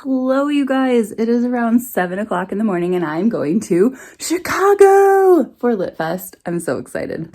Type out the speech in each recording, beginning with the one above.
Hello, you guys. It is around 7 o'clock in the morning and I'm going to Chicago for Lit Fest. I'm so excited.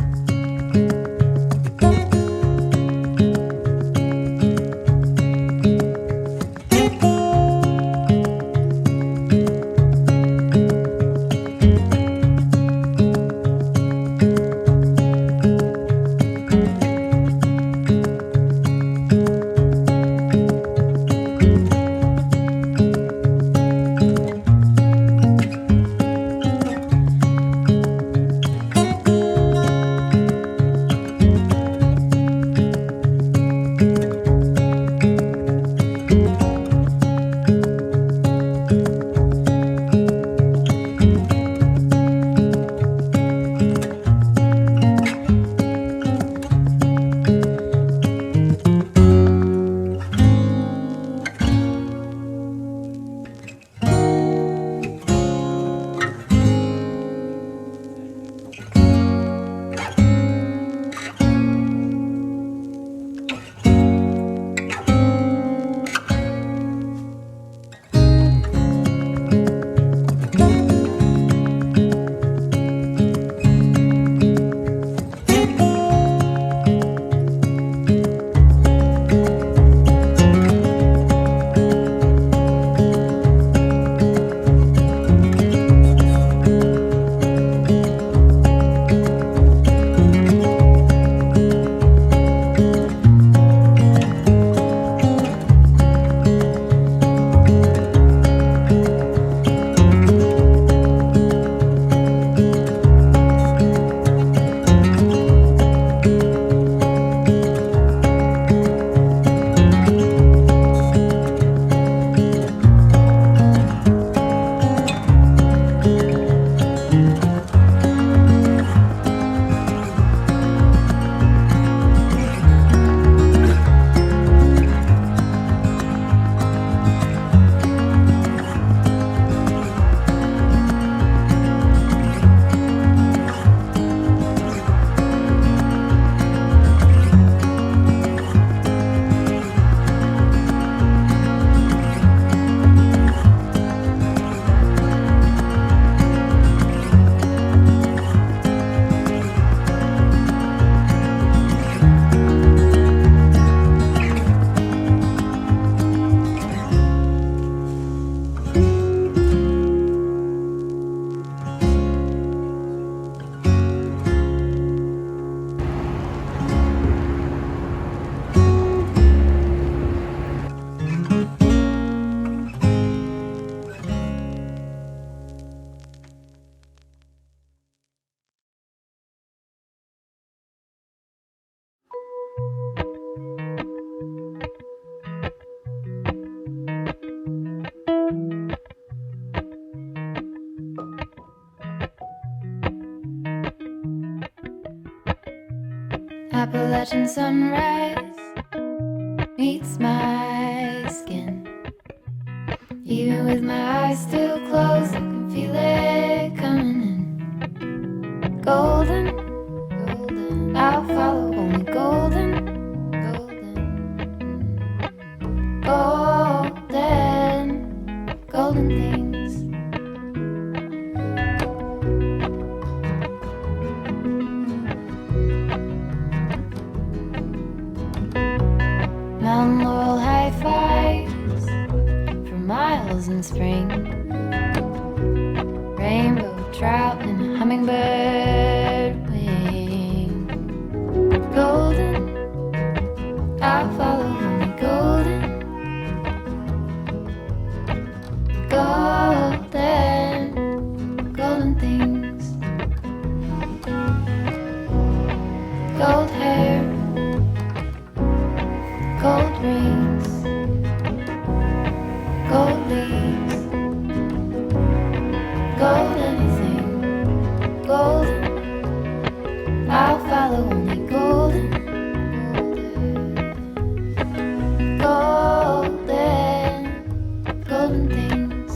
Appalachian sunrise meets my skin. Even with my eyes still closed, I can feel it coming in. Golden, golden, I'll follow only golden, golden, golden, golden things. Mountain laurel high fives for miles in spring. Rainbow trout and a hummingbird wing. Golden, I'll follow only golden, golden, golden things. Gold hair, gold rings, gold leaves, gold anything, golden, I'll follow only golden, golden, golden things.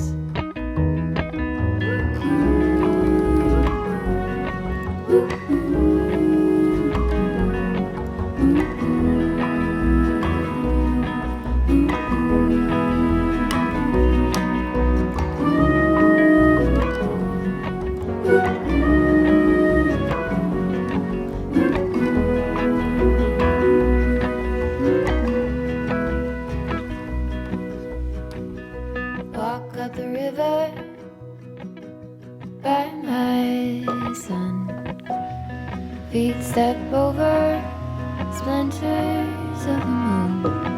walk up the river by my son. Feet step over splinters of the moon.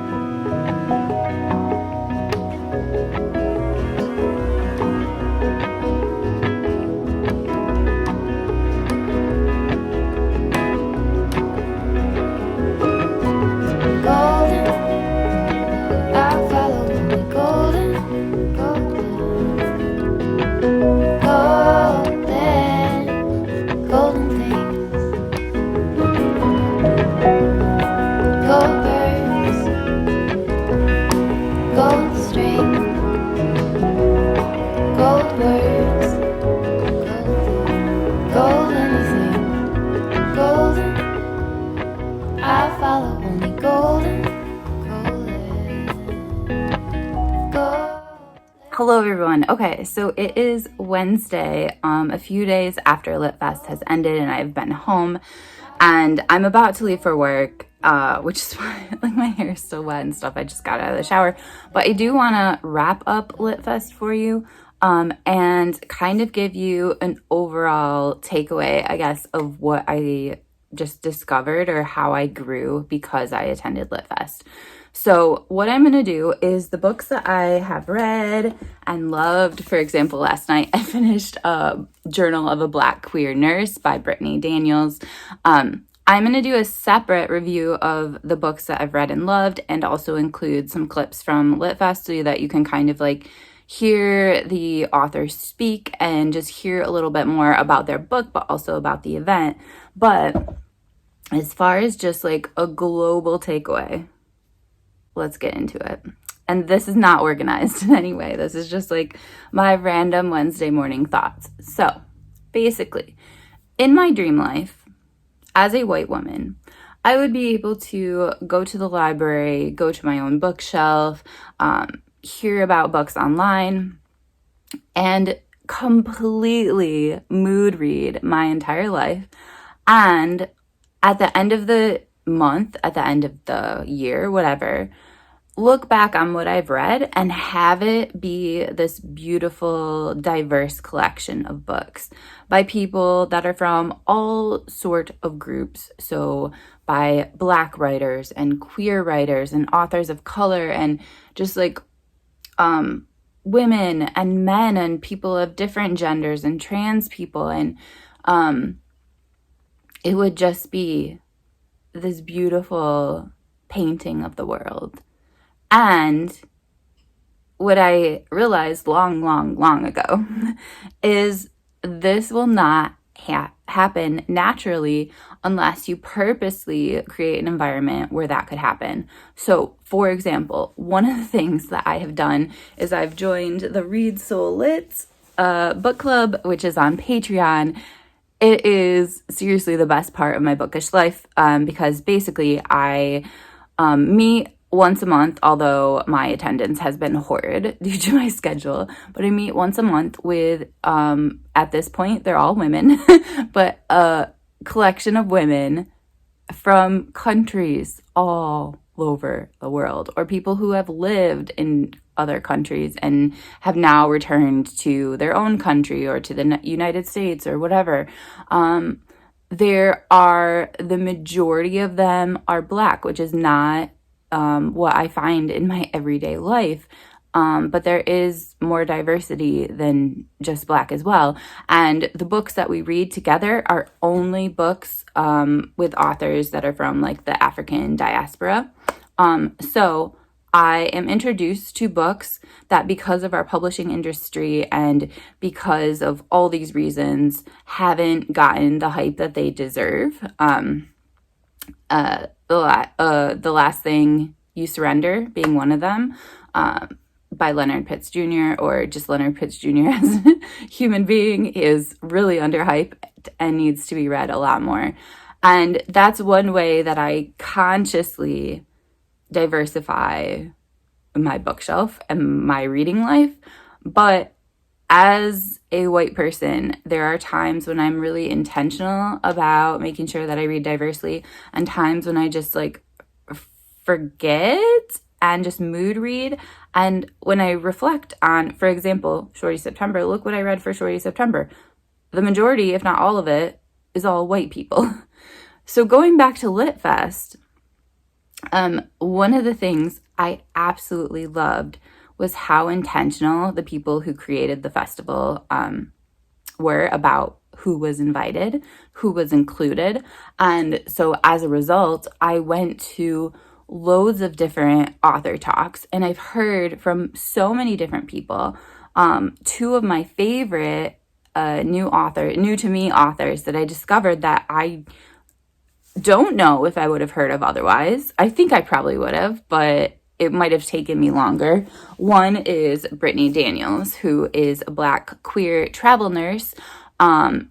Hello everyone. Okay, so it is Wednesday, a few days after Lit Fest has ended and I've been home, and I'm about to leave for work, which is why like my hair is still wet and stuff. I just got out of the shower, but I do want to wrap up Lit Fest for you, and kind of give you an overall takeaway, I guess, of what I just discovered or how I grew because I attended Lit Fest. So what I'm going to do is the books that I have read and loved. For example, last night I finished Journal of a Black Queer Nurse by Britney Daniels. I'm going to do a separate review of the books that I've read and loved, and also include some clips from Lit Fest so that you can kind of like hear the authors speak and just hear a little bit more about their book, but also about the event. But as far as just like a global takeaway, let's get into it. And this is not organized in any way. This is just like my random Wednesday morning thoughts. So basically, in my dream life, as a white woman, I would be able to go to the library, go to my own bookshelf, hear about books online, and completely mood read my entire life. And at the end of the month, at the end of the year, whatever, look back on what I've read and have it be this beautiful, diverse collection of books by people that are from all sort of groups. So by Black writers and queer writers and authors of color, and just like women and men and people of different genders and trans people. And it would just be this beautiful painting of the world. And what I realized long ago is this will not happen naturally unless you purposely create an environment where that could happen. So, for example, one of the things that I have done is I've joined the Read Soul Lit book club, which is on Patreon. It is seriously the best part of my bookish life, because basically I meet once a month, although my attendance has been horrid due to my schedule, but I meet once a month with, at this point, they're all women, but a collection of women from countries all over the world, or people who have lived in other countries and have now returned to their own country or to the United States or whatever. The majority of them are Black, which is not what I find in my everyday life. But there is more diversity than just Black as well. And the books that we read together are only books with authors that are from like the African diaspora. So I am introduced to books that, because of our publishing industry and because of all these reasons, haven't gotten the hype that they deserve. The Last Thing You Surrender being one of them, by Leonard Pitts Jr., or just Leonard Pitts Jr. as a human being, is really underhyped and needs to be read a lot more. And that's one way that I consciously diversify my bookshelf and my reading life. But as a white person, there are times when I'm really intentional about making sure that I read diversely, and times when I just like forget and just mood read. And when I reflect on, for example, Shorty September, look what I read for Shorty September. The majority, if not all of it, is all white people. So going back to Lit Fest, one of the things I absolutely loved was how intentional the people who created the festival were about who was invited, who was included. And so as a result, I went to loads of different author talks, and I've heard from so many different people. Two of my favorite new to me authors that I discovered that I don't know if I would have heard of otherwise. I think I probably would have, but it might have taken me longer. One is Britney Daniels, who is a Black queer travel nurse.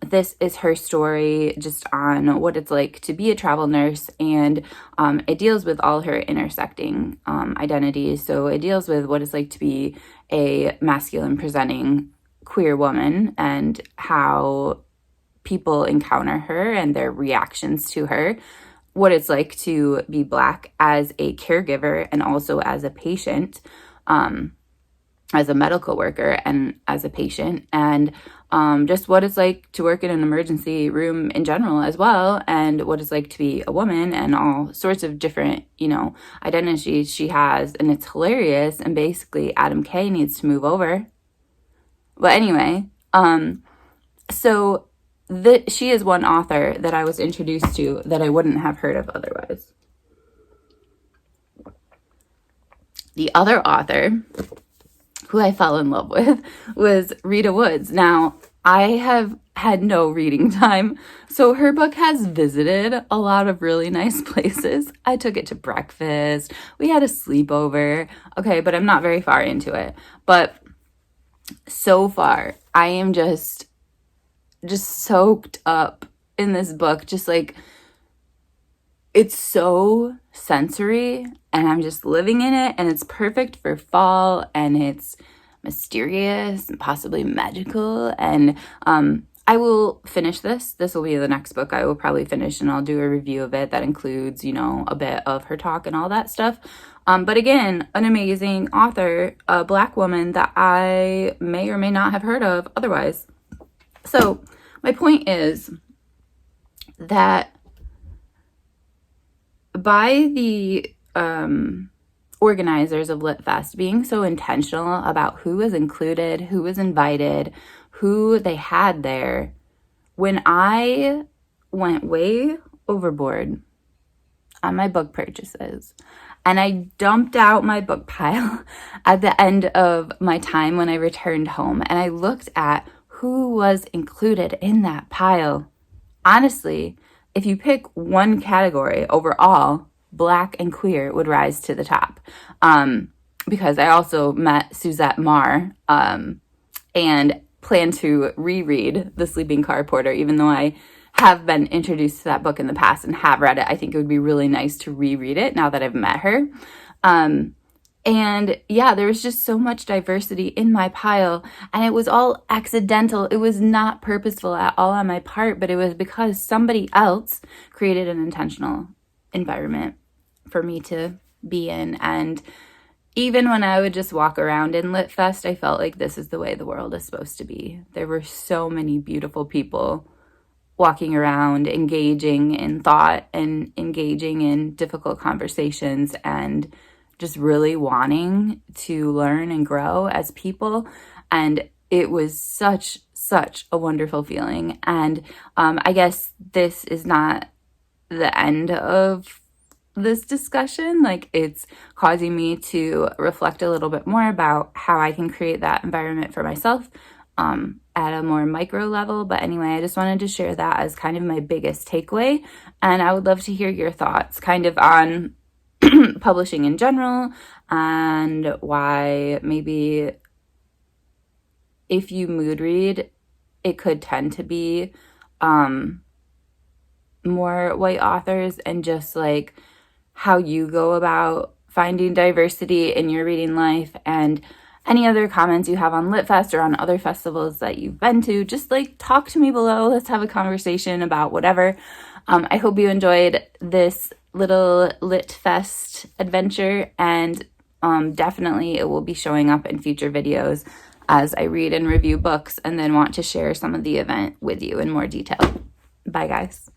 This is her story just on what it's like to be a travel nurse, and it deals with all her intersecting identities. So it deals with what it's like to be a masculine presenting queer woman and how people encounter her and their reactions to her, what it's like to be Black as a caregiver and also as a patient, as a medical worker and as a patient, and just what it's like to work in an emergency room in general as well, and what it's like to be a woman and all sorts of different, identities she has. And it's hilarious. And basically Adam K needs to move over. But anyway, so she is one author that I was introduced to that I wouldn't have heard of otherwise. The other author who I fell in love with was Rita Woods. Now, I have had no reading time, so her book has visited a lot of really nice places. I took it to breakfast. We had a sleepover. Okay, but I'm not very far into it. But so far, I am just soaked up in this book. Just like, it's so sensory, and I'm just living in it, and it's perfect for fall, and it's mysterious and possibly magical. And I will finish this. This will be the next book I will probably finish, and I'll do a review of it that includes, a bit of her talk and all that stuff. But again, an amazing author, a Black woman that I may or may not have heard of otherwise. So my point is that by the organizers of Lit Fest being so intentional about who was included, who was invited, who they had there, when I went way overboard on my book purchases and I dumped out my book pile at the end of my time when I returned home, and I looked at who was included in that pile, honestly, if you pick one category overall, Black and queer would rise to the top. Because I also met Suzette Mayr and plan to reread The Sleeping Car Porter, even though I have been introduced to that book in the past and have read it. I think it would be really nice to reread it now that I've met her. And yeah, there was just so much diversity in my pile, and it was all accidental. It was not purposeful at all on my part, but it was because somebody else created an intentional environment for me to be in. And even when I would just walk around in Lit Fest, I felt like this is the way the world is supposed to be. There were so many beautiful people walking around, engaging in thought and engaging in difficult conversations and just really wanting to learn and grow as people. And it was such a wonderful feeling. And I guess this is not the end of this discussion. Like, it's causing me to reflect a little bit more about how I can create that environment for myself at a more micro level. But anyway, I just wanted to share that as kind of my biggest takeaway. And I would love to hear your thoughts kind of on publishing in general, and why maybe if you mood read, it could tend to be more white authors, and just like how you go about finding diversity in your reading life, and any other comments you have on Lit Fest or on other festivals that you've been to. Just like talk to me below. Let's have a conversation about whatever. I hope you enjoyed this little Lit Fest adventure, and definitely it will be showing up in future videos as I read and review books and then want to share some of the event with you in more detail. Bye, guys.